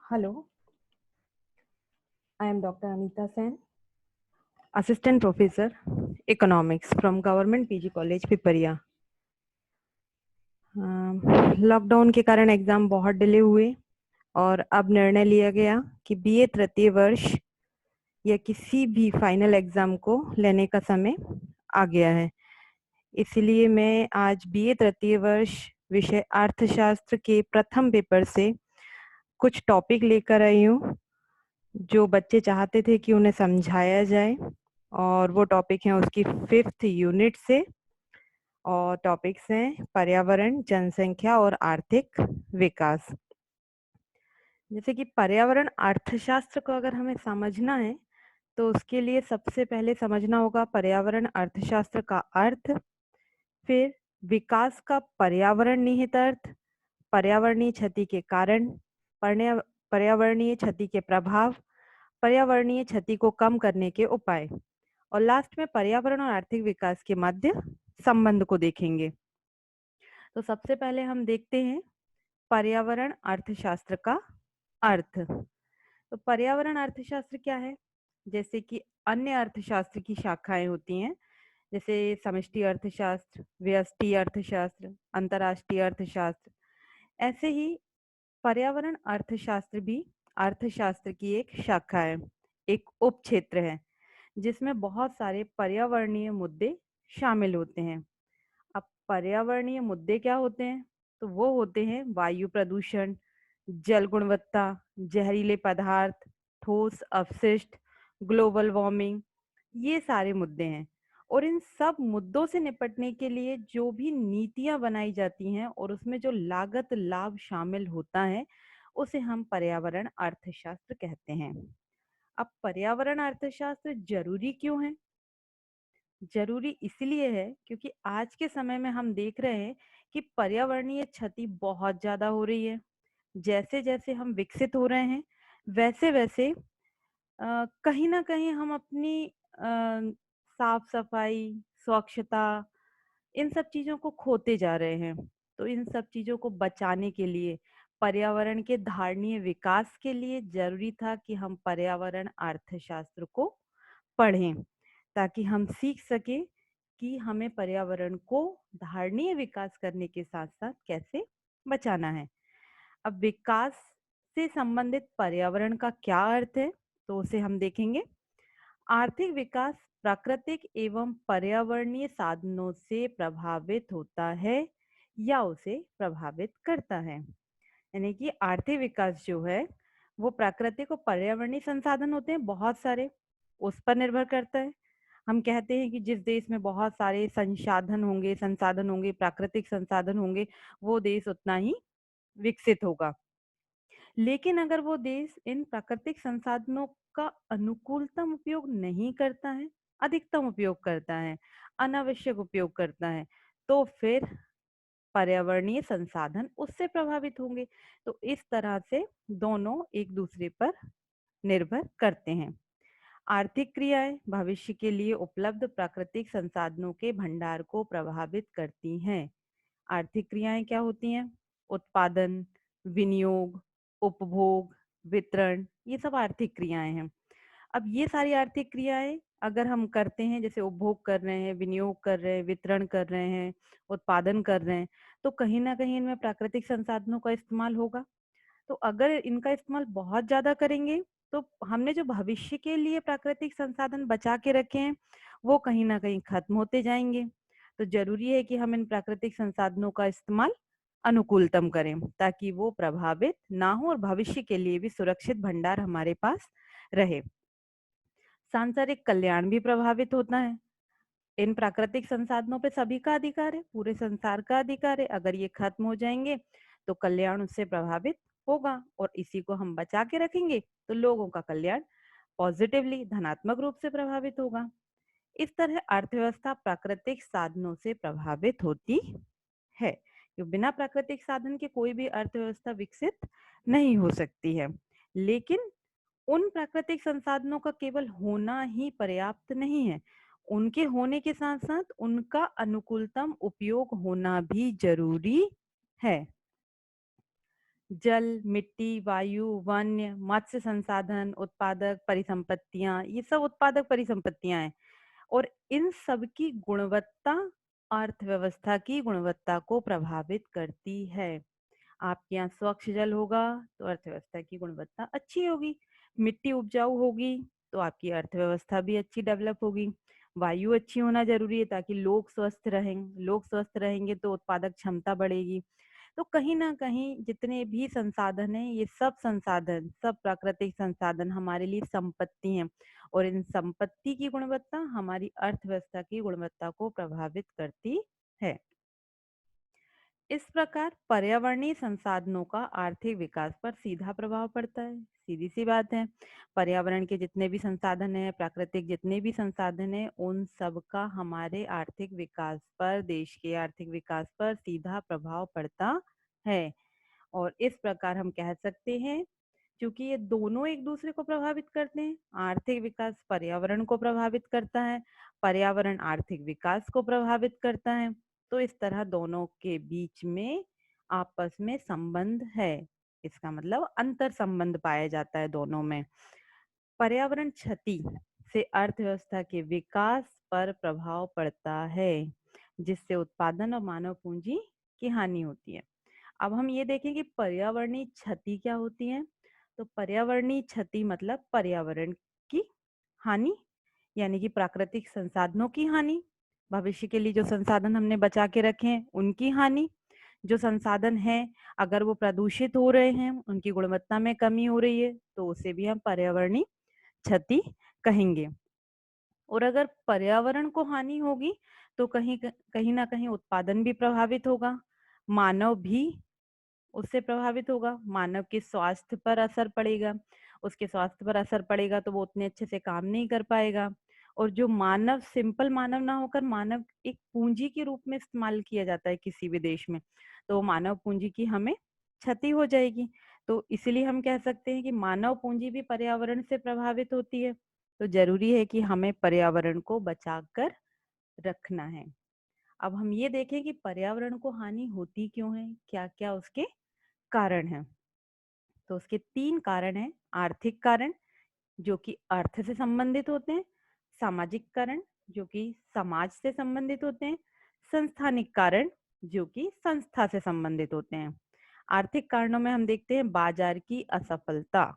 Hello, I am Dr. Anita Sen, Assistant Professor, Economics from Government PG College, Pipariya. Lockdown के कारण exam बहुत delay हुए और अब निर्णय लिया गया कि बीए तृतीय वर्ष या किसी भी फाइनल एग्ज़ाम को लेने का समय आ गया है। इसलिए मैं आज बीए तृतीय वर्ष विषय अर्थशास्त्र के प्रथम पेपर से कुछ टॉपिक लेकर आई हूँ, जो बच्चे चाहते थे कि उन्हें समझाया जाए, और वो टॉपिक हैं उसकी 5th यूनिट से। और टॉपिक्स हैं पर्यावरण, जनसंख्या और आर्थिक विकास। जैसे कि पर्यावरण अर्थशास्त्र को अगर हमें समझना है तो उसके लिए सबसे पहले समझना होगा पर्यावरण अर्थशास्त्र का अर्थ, फिर विकास का पर्यावरण निहित अर्थ, पर्यावरणीय क्षति के कारण, पर्यावरणीय क्षति के प्रभाव, पर्यावरणीय क्षति को कम करने के उपाय, और लास्ट में पर्यावरण और आर्थिक विकास के मध्य संबंध को देखेंगे। तो सबसे पहले हम देखते हैं पर्यावरण अर्थशास्त्र का अर्थ। तो पर्यावरण अर्थशास्त्र क्या है? जैसे कि अन्य अर्थशास्त्र की शाखाएं होती हैं, जैसे समष्टि अर्थशास्त्र, व्यष्टि अर्थशास्त्र, अंतर्राष्ट्रीय अर्थशास्त्र, ऐसे ही पर्यावरण अर्थशास्त्र भी अर्थशास्त्र की एक शाखा है, एक उप क्षेत्र है जिसमें बहुत सारे पर्यावरणीय मुद्दे शामिल होते हैं। अब पर्यावरणीय मुद्दे क्या होते हैं? तो वो होते हैं वायु प्रदूषण, जल गुणवत्ता, जहरीले पदार्थ, ठोस अपशिष्ट, ग्लोबल वार्मिंग, ये सारे मुद्दे हैं। और इन सब मुद्दों से निपटने के लिए जो भी नीतियां बनाई जाती हैं और उसमें जो लागत लाभ शामिल होता है, उसे हम पर्यावरण अर्थशास्त्र कहते हैं। अब पर्यावरण अर्थशास्त्र जरूरी क्यों है? जरूरी इसलिए है क्योंकि आज के समय में हम देख रहे हैं कि पर्यावरणीय क्षति बहुत ज्यादा हो रही है। जैसे जैसे हम विकसित हो रहे हैं, वैसे वैसे कहीं ना कहीं हम अपनी साफ सफाई, स्वच्छता, इन सब चीजों को खोते जा रहे हैं। तो इन सब चीजों को बचाने के लिए, पर्यावरण के धारणीय विकास के लिए जरूरी था कि हम पर्यावरण अर्थशास्त्र को पढ़ें, ताकि हम सीख सके कि हमें पर्यावरण को धारणीय विकास करने के साथ साथ कैसे बचाना है। अब विकास से संबंधित पर्यावरण का क्या अर्थ है, तो उसे हम देखेंगे। आर्थिक विकास प्राकृतिक एवं पर्यावरणीय साधनों से प्रभावित होता है या उसे प्रभावित करता है। यानी कि आर्थिक विकास जो है वो प्राकृतिक और पर्यावरणीय संसाधन होते हैं बहुत सारे, उस पर निर्भर करता है। हम कहते हैं कि जिस देश में बहुत सारे संसाधन होंगे, प्राकृतिक संसाधन होंगे, वो देश उतना ही विकसित होगा। लेकिन अगर वो देश इन प्राकृतिक संसाधनों का अनुकूलतम उपयोग नहीं करता है, अधिकतम उपयोग करता है, अनावश्यक उपयोग करता है, तो फिर पर्यावरणीय संसाधन उससे प्रभावित होंगे। तो इस तरह से दोनों एक दूसरे पर निर्भर करते हैं। आर्थिक क्रियाएं भविष्य के लिए उपलब्ध प्राकृतिक संसाधनों के भंडार को प्रभावित करती हैं। आर्थिक क्रियाएं क्या होती हैं? उत्पादन, विनियोग, उपभोग, वितरण, ये सब आर्थिक क्रियाएं हैं। अब ये सारी आर्थिक क्रियाएं अगर हम करते हैं, जैसे उपभोग कर रहे हैं, विनियोग कर रहे हैं, वितरण कर रहे हैं, उत्पादन कर रहे हैं, तो कहीं ना कहीं इनमें प्राकृतिक संसाधनों का इस्तेमाल होगा। तो अगर इनका इस्तेमाल बहुत ज्यादा करेंगे तो हमने जो भविष्य के लिए प्राकृतिक संसाधन बचा के रखे हैं वो कहीं ना कहीं खत्म होते जाएंगे। तो जरूरी है कि हम इन प्राकृतिक संसाधनों का इस्तेमाल अनुकूलतम करें ताकि वो प्रभावित ना हो और भविष्य के लिए भी सुरक्षित भंडार हमारे पास रहे। सांसारिक कल्याण भी प्रभावित होता है। इन प्राकृतिक संसाधनों पे सभी का अधिकार है, पूरे संसार का अधिकार है। अगर ये खत्म हो जाएंगे तो कल्याण उससे प्रभावित होगा, और इसी को हम बचा के रखेंगे तो लोगों का कल्याण पॉजिटिवली, धनात्मक रूप से प्रभावित होगा। इस तरह अर्थव्यवस्था प्राकृतिक साधनों से प्रभावित होती है। क्यों? बिना प्राकृतिक साधन के कोई भी अर्थव्यवस्था विकसित नहीं हो सकती है। लेकिन उन प्राकृतिक संसाधनों का केवल होना ही पर्याप्त नहीं है, उनके होने के साथ साथ उनका अनुकूलतम उपयोग होना भी जरूरी है। जल, मिट्टी, वायु, वन्य, मत्स्य संसाधन, उत्पादक परिसंपत्तियां, ये सब उत्पादक परिसंपत्तियां हैं और इन सब की गुणवत्ता अर्थव्यवस्था की गुणवत्ता को प्रभावित करती है। आपके यहाँ स्वच्छ जल होगा तो अर्थव्यवस्था की गुणवत्ता अच्छी होगी, मिट्टी उपजाऊ होगी तो आपकी अर्थव्यवस्था भी अच्छी डेवलप होगी। वायु अच्छी होना जरूरी है ताकि लोग स्वस्थ रहें, लोग स्वस्थ रहेंगे तो उत्पादक क्षमता बढ़ेगी। तो कहीं ना कहीं जितने भी संसाधन हैं, ये सब संसाधन, सब प्राकृतिक संसाधन हमारे लिए संपत्ति हैं और इन संपत्ति की गुणवत्ता हमारी अर्थव्यवस्था की गुणवत्ता को प्रभावित करती है। इस प्रकार पर्यावरणीय संसाधनों का आर्थिक विकास पर सीधा प्रभाव पड़ता है। सीधी सी बात है, पर्यावरण के जितने भी संसाधन हैं, प्राकृतिक जितने भी संसाधन हैं, उन सब का हमारे आर्थिक विकास पर, देश के आर्थिक विकास पर सीधा प्रभाव पड़ता है। और इस प्रकार हम कह सकते हैं, क्योंकि ये दोनों एक दूसरे को प्रभावित करते हैं, आर्थिक विकास पर्यावरण को प्रभावित करता है, पर्यावरण आर्थिक विकास को प्रभावित करता है, तो इस तरह दोनों के बीच में आपस में संबंध है। इसका मतलब अंतर संबंध पाया जाता है दोनों में। पर्यावरण क्षति से अर्थव्यवस्था के विकास पर प्रभाव पड़ता है, जिससे उत्पादन और मानव पूंजी की हानि होती है। अब हम ये देखें कि पर्यावरणीय क्षति क्या होती है। तो पर्यावरणीय क्षति मतलब पर्यावरण की हानि, यानी कि प्राकृतिक संसाधनों की हानि, भविष्य के लिए जो संसाधन हमने बचा के रखे हैं उनकी हानि, जो संसाधन है अगर वो प्रदूषित हो रहे हैं, उनकी गुणवत्ता में कमी हो रही है, तो उसे भी हम पर्यावरणीय क्षति कहेंगे। और अगर पर्यावरण को हानि होगी तो कहीं कहीं ना कहीं उत्पादन भी प्रभावित होगा, मानव भी उससे प्रभावित होगा, मानव के स्वास्थ्य पर असर पड़ेगा, उसके स्वास्थ्य पर असर पड़ेगा तो वो उतने अच्छे से काम नहीं कर पाएगा। और जो मानव सिंपल मानव ना होकर मानव एक पूंजी के रूप में इस्तेमाल किया जाता है किसी भी देश में, तो मानव पूंजी की हमें क्षति हो जाएगी। तो इसलिए हम कह सकते हैं कि मानव पूंजी भी पर्यावरण से प्रभावित होती है, तो जरूरी है कि हमें पर्यावरण को बचाकर रखना है। अब हम ये देखें कि पर्यावरण को हानि होती क्यों है, क्या क्या उसके कारण हैं। तो उसके 3 कारण हैं। आर्थिक कारण जो कि अर्थ से संबंधित होते हैं, सामाजिक कारण जो कि समाज से संबंधित होते हैं, संस्थानिक कारण जो कि संस्था से संबंधित होते हैं। आर्थिक कारणों में हम देखते हैं बाजार की असफलता,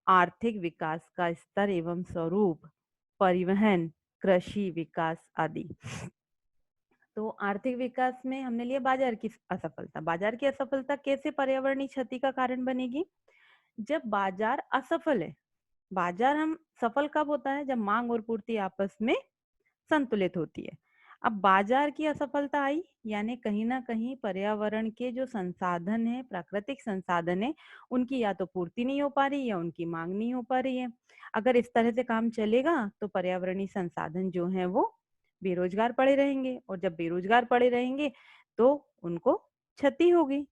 आर्थिक विकास का स्तर एवं स्वरूप, परिवहन, कृषि विकास आदि। तो आर्थिक विकास में हमने लिया बाजार की असफलता। बाजार की असफलता कैसे पर्यावरणीय क्षति का कारण बनेगी? जब बाजार असफल है। बाजार हम सफल कब होता है? जब मांग और पूर्ति आपस में संतुलित होती है। अब बाजार की असफलता आई यानी कहीं ना कहीं पर्यावरण के जो संसाधन है, प्राकृतिक संसाधन है, उनकी या तो पूर्ति नहीं हो पा रही या उनकी मांग नहीं हो पा रही है। अगर इस तरह से काम चलेगा तो पर्यावरणीय संसाधन जो है वो बेरोजगार पड़े रहेंगे और जब बेरोजगार पड़े रहेंगे तो उनको क्षति होगी।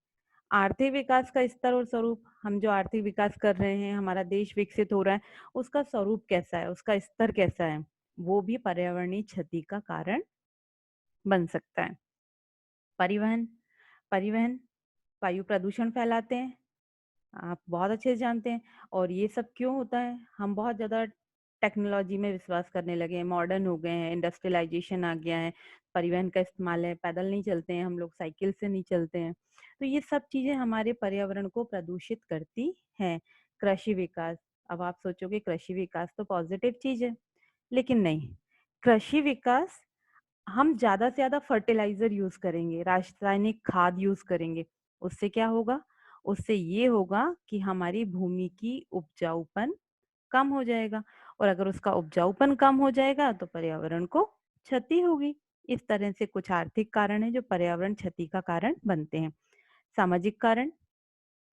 आर्थिक विकास का स्तर और स्वरूप, हम जो आर्थिक विकास कर रहे हैं, हमारा देश विकसित हो रहा है, उसका स्वरूप कैसा है, उसका स्तर कैसा है, वो भी पर्यावरणीय क्षति का कारण बन सकता है। परिवहन, परिवहन वायु प्रदूषण फैलाते हैं, आप बहुत अच्छे से जानते हैं। और ये सब क्यों होता है? हम बहुत ज़्यादा टेक्नोलॉजी में विश्वास करने लगे हैं, मॉडर्न हो गए हैं, इंडस्ट्रियलाइजेशन आ गया है, परिवहन का इस्तेमाल है, पैदल नहीं चलते हैं हम लोग, साइकिल से नहीं चलते हैं। तो ये सब चीज़ें हमारे पर्यावरण को प्रदूषित करती हैं। कृषि विकास, अब आप सोचोगे कृषि विकास तो पॉजिटिव चीज़ है, लेकिन नहीं। कृषि विकास, हम ज़्यादा से ज़्यादा फर्टिलाइजर यूज़ करेंगे, रासायनिक खाद यूज़ करेंगे, उससे क्या होगा? उससे ये होगा कि हमारी भूमि की उपजाऊपन कम हो जाएगा और अगर उसका उपजाऊपन कम हो जाएगा तो पर्यावरण को क्षति होगी। इस तरह से कुछ आर्थिक कारण है जो पर्यावरण क्षति का कारण बनते हैं। सामाजिक कारण,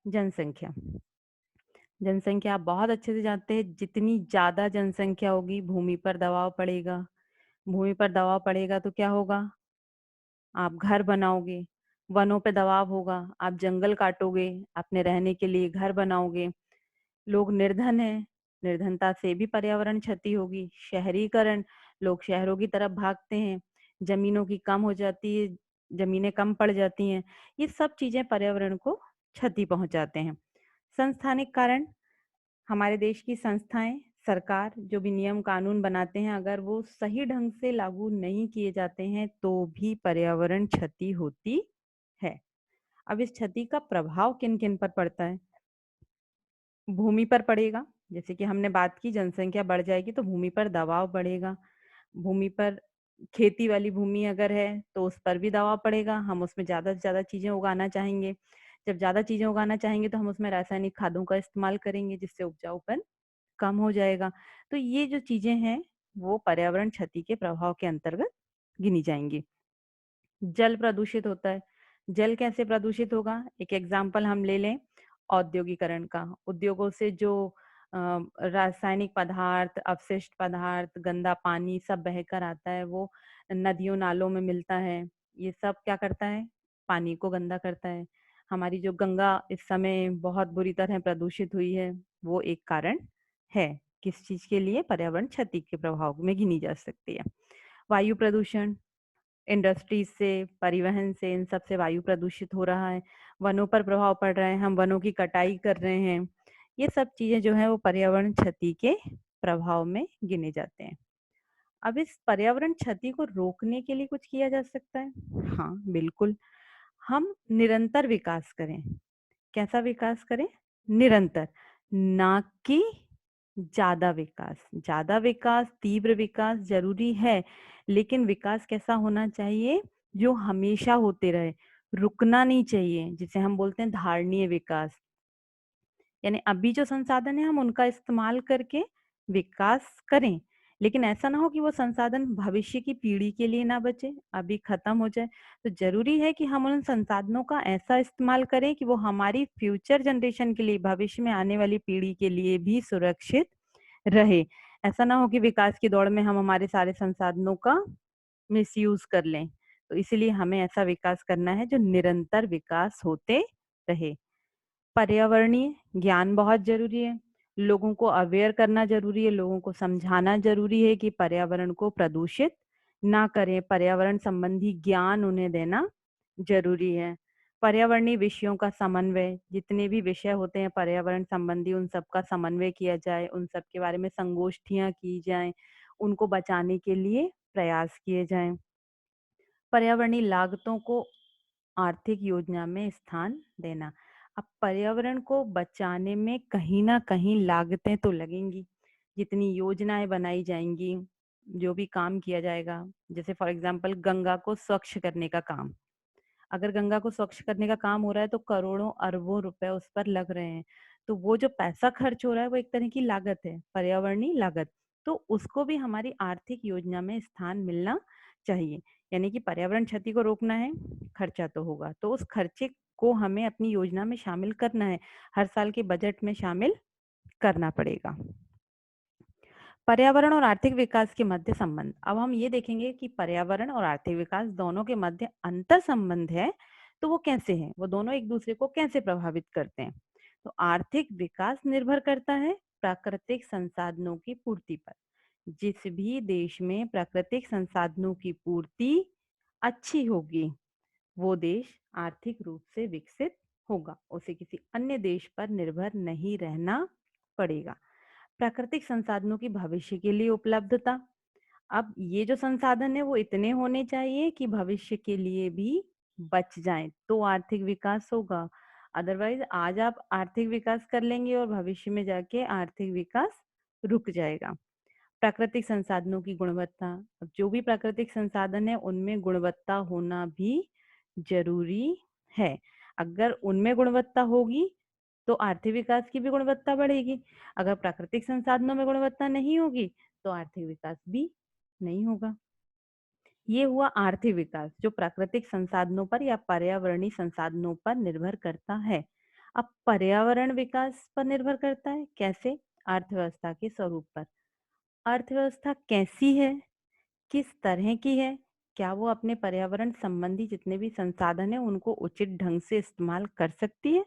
जनसंख्या। जनसंख्या आप बहुत अच्छे से जानते हैं, जितनी ज्यादा जनसंख्या होगी भूमि पर दबाव पड़ेगा, भूमि पर दबाव पड़ेगा तो क्या होगा? आप घर बनाओगे, वनों पे दबाव होगा, आप जंगल काटोगे, अपने रहने के लिए घर बनाओगे। लोग निर्धन हैं, निर्धनता से भी पर्यावरण क्षति होगी। शहरीकरण, लोग शहरों की तरफ भागते हैं, जमीनों की कम हो जाती है, जमीनें कम पड़ जाती हैं। ये सब चीजें पर्यावरण को क्षति पहुंचाते हैं। संस्थानिक कारण, हमारे देश की संस्थाएं, सरकार जो भी नियम कानून बनाते हैं, अगर वो सही ढंग से लागू नहीं किए जाते हैं तो भी पर्यावरण क्षति होती है। अब इस क्षति का प्रभाव किन किन पर पड़ता है? भूमि पर पड़ेगा, जैसे कि हमने बात की जनसंख्या बढ़ जाएगी तो भूमि पर दबाव बढ़ेगा। भूमि पर खेती वाली भूमि अगर है तो उस पर भी दबाव पड़ेगा, हम उसमें ज़्यादा से ज़्यादा चीज़ें उगाना चाहेंगे। जब ज़्यादा चीज़ें उगाना चाहेंगे तो हम उसमें रासायनिक खादों का इस्तेमाल करेंगे जिससे उपजाऊपन कम हो जाएगा। तो ये जो चीज़ें हैं वो पर्यावरण क्षति के प्रभाव के अंतर्गत गिनी जाएँगी। जल प्रदूषित होता है। जल कैसे प्रदूषित होगा? एक एग्जाम्पल हम ले लें औद्योगिकरण का। उद्योगों से जो रासायनिक पदार्थ, अपशिष्ट पदार्थ, गंदा पानी सब बहकर आता है, वो नदियों नालों में मिलता है। ये सब क्या करता है? पानी को गंदा करता है। हमारी जो गंगा इस समय बहुत बुरी तरह प्रदूषित हुई है, वो एक कारण है। किस चीज के लिए? पर्यावरण क्षति के प्रभाव में गिनी जा सकती है। वायु प्रदूषण, इंडस्ट्रीज से, परिवहन से, इन सब से वायु प्रदूषित हो रहा है। वनों पर प्रभाव पड़ रहा है, हम वनों की कटाई कर रहे हैं। ये सब चीजें जो है वो पर्यावरण क्षति के प्रभाव में गिने जाते हैं। अब इस पर्यावरण क्षति को रोकने के लिए कुछ किया जा सकता है? हाँ, बिल्कुल। हम निरंतर विकास करें। कैसा विकास करें? निरंतर, ना कि ज्यादा विकास। ज्यादा विकास, तीव्र विकास जरूरी है, लेकिन विकास कैसा होना चाहिए? जो हमेशा होते रहे, रुकना नहीं चाहिए, जिसे हम बोलते हैं धारणीय विकास। यानी अभी जो संसाधन है हम उनका इस्तेमाल करके विकास करें, लेकिन ऐसा ना हो कि वो संसाधन भविष्य की पीढ़ी के लिए ना बचे, अभी खत्म हो जाए। तो जरूरी है कि हम उन संसाधनों का ऐसा इस्तेमाल करें कि वो हमारी फ्यूचर जनरेशन के लिए, भविष्य में आने वाली पीढ़ी के लिए भी सुरक्षित रहे। ऐसा ना हो कि विकास की दौड़ में हम हमारे सारे संसाधनों का मिसयूज कर लें। तो इसीलिए हमें ऐसा विकास करना है जो निरंतर विकास होते रहे। पर्यावरणीय ज्ञान बहुत जरूरी है, लोगों को अवेयर करना जरूरी है, लोगों को समझाना जरूरी है कि पर्यावरण को प्रदूषित ना करें, पर्यावरण संबंधी ज्ञान उन्हें देना जरूरी है। पर्यावरणीय विषयों का समन्वय, जितने भी विषय होते हैं पर्यावरण संबंधी उन सब का समन्वय किया जाए, उन सब के बारे में संगोष्ठियां की जाएं, उनको बचाने के लिए प्रयास किए जाएं। पर्यावरणीय लागतों को आर्थिक योजना में स्थान देना। अब पर्यावरण को बचाने में कहीं ना कहीं लागतें तो लगेंगी। जितनी योजनाएं बनाई जाएंगी, जो भी काम किया जाएगा, जैसे फॉर एग्जांपल गंगा को स्वच्छ करने का काम, अगर गंगा को स्वच्छ करने का काम हो रहा है तो करोड़ों अरबों रुपए उस पर लग रहे हैं। तो वो जो पैसा खर्च हो रहा है वो एक तरह की लागत है, पर्यावरणीय लागत। तो उसको भी हमारी आर्थिक योजना में स्थान मिलना चाहिए। यानी कि पर्यावरण क्षति को रोकना है, खर्चा तो होगा, तो उस खर्चे को हमें अपनी योजना में शामिल करना है, हर साल के बजट में शामिल करना पड़ेगा। पर्यावरण और आर्थिक विकास के मध्य संबंध। अब हम ये देखेंगे कि पर्यावरण और आर्थिक विकास दोनों के मध्य अंतर संबंध है, तो वो कैसे है, वो दोनों एक दूसरे को कैसे प्रभावित करते हैं। तो आर्थिक विकास निर्भर करता है प्राकृतिक संसाधनों की पूर्ति पर। जिस भी देश में प्राकृतिक संसाधनों की पूर्ति अच्छी होगी, वो देश आर्थिक रूप से विकसित होगा, उसे किसी अन्य देश पर निर्भर नहीं रहना पड़ेगा। प्राकृतिक संसाधनों की भविष्य के लिए उपलब्धता। अब ये जो संसाधन है वो इतने होने चाहिए कि भविष्य के लिए भी बच जाएं, तो आर्थिक विकास होगा। अदरवाइज आज आप आर्थिक विकास कर लेंगे और भविष्य में जाके आर्थिक विकास रुक जाएगा। प्राकृतिक संसाधनों की गुणवत्ता। अब जो भी प्राकृतिक संसाधन है उनमें गुणवत्ता होना भी जरूरी है। अगर उनमें गुणवत्ता होगी तो आर्थिक विकास की भी गुणवत्ता बढ़ेगी। अगर प्राकृतिक संसाधनों में गुणवत्ता नहीं होगी तो आर्थिक विकास भी नहीं होगा। ये हुआ आर्थिक विकास जो प्राकृतिक संसाधनों पर या पर्यावरणीय संसाधनों पर निर्भर करता है। अब पर्यावरण विकास पर निर्भर करता है कैसे? अर्थव्यवस्था के स्वरूप पर। अर्थव्यवस्था कैसी है, किस तरह की है, क्या वो अपने पर्यावरण संबंधी जितने भी संसाधन है उनको उचित ढंग से इस्तेमाल कर सकती है?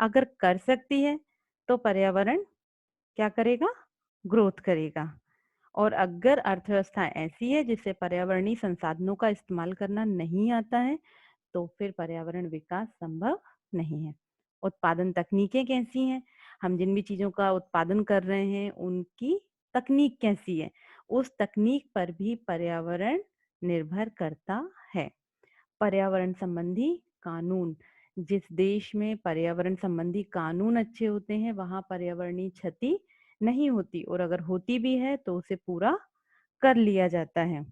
अगर कर सकती है तो पर्यावरण क्या करेगा? ग्रोथ करेगा। और अगर अर्थव्यवस्था ऐसी है जिसे पर्यावरणीय संसाधनों का इस्तेमाल करना नहीं आता है तो फिर पर्यावरण विकास संभव नहीं है। उत्पादन तकनीकें कैसी हैं, हम जिन भी चीज़ों का उत्पादन कर रहे हैं उनकी तकनीक कैसी है, उस तकनीक पर भी पर्यावरण निर्भर करता है। पर्यावरण संबंधी कानून, जिस देश में पर्यावरण संबंधी कानून अच्छे होते हैं वहाँ पर्यावरणीय क्षति नहीं होती, और अगर होती भी है तो उसे पूरा कर लिया जाता है।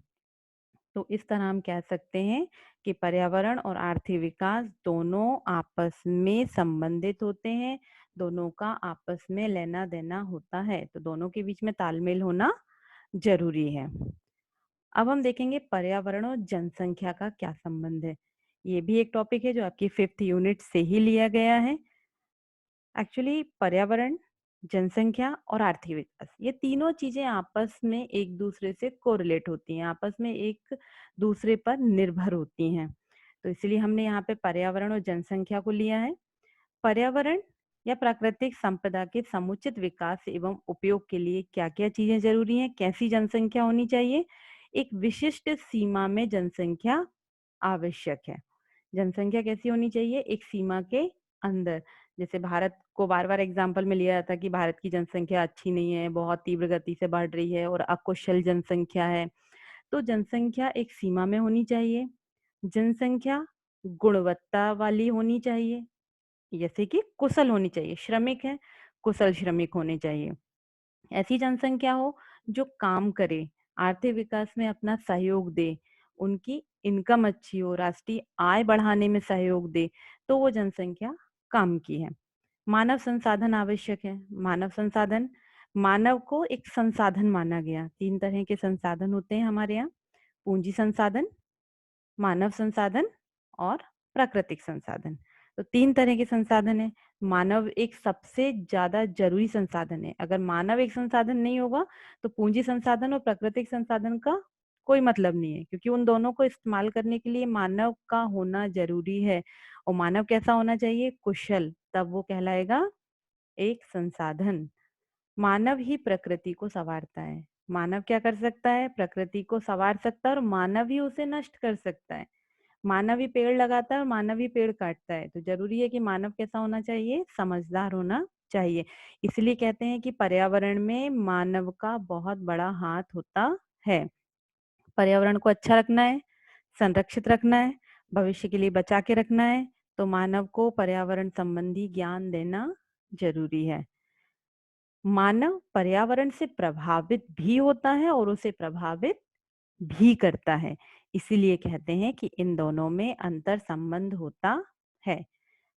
तो इस तरह हम कह सकते हैं कि पर्यावरण और आर्थिक विकास दोनों आपस में संबंधित होते हैं, दोनों का आपस में लेना देना होता है, तो दोनों के बीच में तालमेल होना जरूरी है। अब हम देखेंगे पर्यावरण और जनसंख्या का क्या संबंध है। ये भी एक टॉपिक है जो आपकी 5th यूनिट से ही लिया गया है। एक्चुअली पर्यावरण, जनसंख्या और आर्थिक विकास, ये तीनों चीजें आपस में एक दूसरे से कोरिलेट होती हैं, आपस में एक दूसरे पर निर्भर होती हैं। तो इसलिए हमने यहाँ पे पर्यावरण और जनसंख्या को लिया है। पर्यावरण या प्राकृतिक संपदा के समुचित विकास एवं उपयोग के लिए क्या क्या चीजें जरूरी हैं, कैसी जनसंख्या होनी चाहिए। एक विशिष्ट सीमा में जनसंख्या आवश्यक है। जनसंख्या कैसी होनी चाहिए, एक सीमा के अंदर। जैसे भारत को बार बार एग्जाम्पल में लिया जाता है कि भारत की जनसंख्या अच्छी नहीं है, बहुत तीव्र गति से बढ़ रही है और अकुशल जनसंख्या है। तो जनसंख्या एक सीमा में होनी चाहिए, जनसंख्या गुणवत्ता वाली होनी चाहिए, जैसे कि कुशल होनी चाहिए, श्रमिक है कुशल श्रमिक होने चाहिए। ऐसी जनसंख्या हो जो काम करे, आर्थिक विकास में अपना सहयोग दे, उनकी इनकम अच्छी हो, राष्ट्रीय आय बढ़ाने में सहयोग दे, तो वो जनसंख्या काम की है। मानव संसाधन आवश्यक है। मानव संसाधन, मानव को एक संसाधन माना गया। 3 तरह के संसाधन होते हैं हमारे यहाँ, पूंजी संसाधन, मानव संसाधन और प्राकृतिक संसाधन। तो 3 तरह के संसाधन है। मानव एक सबसे ज्यादा जरूरी संसाधन है। अगर मानव एक संसाधन नहीं होगा तो पूंजी संसाधन और प्राकृतिक संसाधन का कोई मतलब नहीं है, क्योंकि उन दोनों को इस्तेमाल करने के लिए मानव का होना जरूरी है। और मानव कैसा होना चाहिए, कुशल, तब वो कहलाएगा एक संसाधन। मानव ही प्रकृति को संवारता है। मानव क्या कर सकता है, प्रकृति को संवार सकता है और मानव ही उसे नष्ट कर सकता है। मानव ही पेड़ लगाता है और मानव ही पेड़ काटता है। तो जरूरी है कि मानव कैसा होना चाहिए, समझदार होना चाहिए। इसलिए कहते हैं कि पर्यावरण में मानव का बहुत बड़ा हाथ होता है। पर्यावरण को अच्छा रखना है, संरक्षित रखना है, भविष्य के लिए बचा के रखना है, तो मानव को पर्यावरण संबंधी ज्ञान देना जरूरी है। मानव पर्यावरण से प्रभावित भी होता है और उसे प्रभावित भी करता है। इसीलिए कहते हैं कि इन दोनों में अंतर संबंध होता है।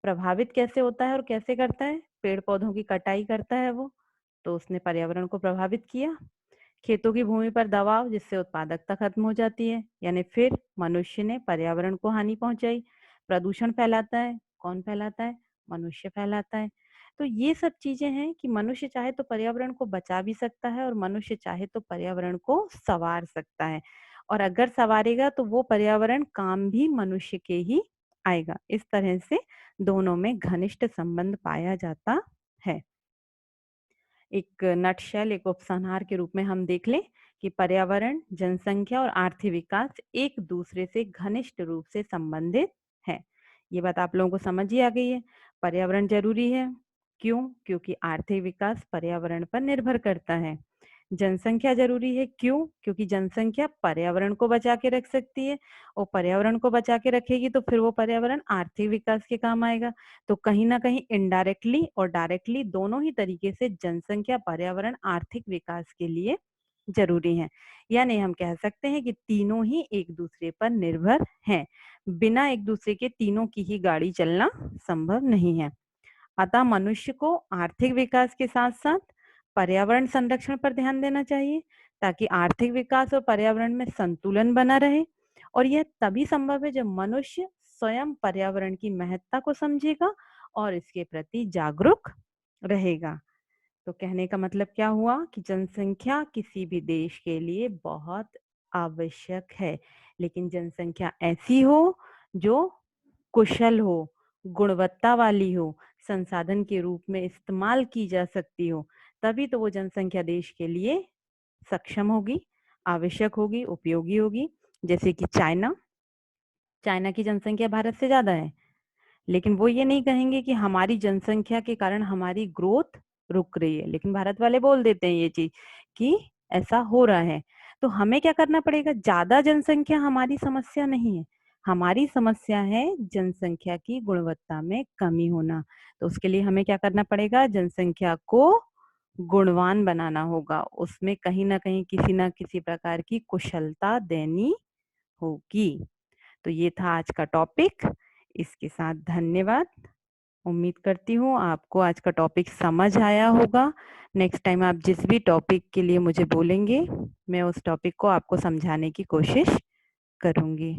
प्रभावित कैसे होता है और कैसे करता है, पेड़ पौधों की कटाई करता है वो, तो उसने पर्यावरण को प्रभावित किया। खेतों की भूमि पर दबाव जिससे उत्पादकता खत्म हो जाती है, यानी फिर मनुष्य ने पर्यावरण को हानि पहुंचाई। प्रदूषण फैलाता है, कौन फैलाता है, मनुष्य फैलाता है। तो ये सब चीजें हैं कि मनुष्य चाहे तो पर्यावरण को बचा भी सकता है और मनुष्य चाहे तो पर्यावरण को संवार सकता है, और अगर संवारेगा तो वो पर्यावरण काम भी मनुष्य के ही आएगा। इस तरह से दोनों में घनिष्ठ संबंध पाया जाता है। एक नटशेल, एक उपसंहार के रूप में हम देख लें कि पर्यावरण, जनसंख्या और आर्थिक विकास एक दूसरे से घनिष्ठ रूप से संबंधित है। ये बात आप लोगों को समझ ही आ गई है। पर्यावरण जरूरी है, क्यों, क्योंकि आर्थिक विकास पर्यावरण पर निर्भर करता है। जनसंख्या जरूरी है, क्यों, क्योंकि जनसंख्या पर्यावरण को बचा के रख सकती है, और पर्यावरण को बचा के रखेगी तो फिर वो पर्यावरण आर्थिक विकास के काम आएगा। तो कहीं ना कहीं इनडायरेक्टली और डायरेक्टली दोनों ही तरीके से जनसंख्या, पर्यावरण, आर्थिक विकास के लिए जरूरी है। यानी हम कह सकते हैं कि तीनों ही एक दूसरे पर निर्भर हैं। बिना एक दूसरे के तीनों की ही गाड़ी चलना संभव नहीं है। अतः मनुष्य को आर्थिक विकास के साथ साथ पर्यावरण संरक्षण पर ध्यान देना चाहिए, ताकि आर्थिक विकास और पर्यावरण में संतुलन बना रहे। और यह तभी संभव है जब मनुष्य स्वयं पर्यावरण की महत्ता को समझेगा और इसके प्रति जागरूक रहेगा। तो कहने का मतलब क्या हुआ कि जनसंख्या किसी भी देश के लिए बहुत आवश्यक है, लेकिन जनसंख्या ऐसी हो जो कुशल हो, गुणवत्ता वाली हो, संसाधन के रूप में इस्तेमाल की जा सकती हो, तभी तो वो जनसंख्या देश के लिए सक्षम होगी, आवश्यक होगी, उपयोगी होगी। जैसे कि चाइना, चाइना की जनसंख्या भारत से ज्यादा है, लेकिन वो ये नहीं कहेंगे कि हमारी जनसंख्या के कारण हमारी ग्रोथ रुक रही है। लेकिन भारत वाले बोल देते हैं ये चीज कि ऐसा हो रहा है। तो हमें क्या करना पड़ेगा? ज्यादा जनसंख्या हमारी समस्या नहीं है, हमारी समस्या है जनसंख्या की गुणवत्ता में कमी होना। तो उसके लिए हमें क्या करना पड़ेगा? जनसंख्या को गुणवान बनाना होगा, उसमें कहीं ना कहीं किसी ना किसी प्रकार की कुशलता देनी होगी। तो ये था आज का टॉपिक। इसके साथ धन्यवाद। उम्मीद करती हूँ आपको आज का टॉपिक समझ आया होगा। नेक्स्ट टाइम आप जिस भी टॉपिक के लिए मुझे बोलेंगे, मैं उस टॉपिक को आपको समझाने की कोशिश करूंगी।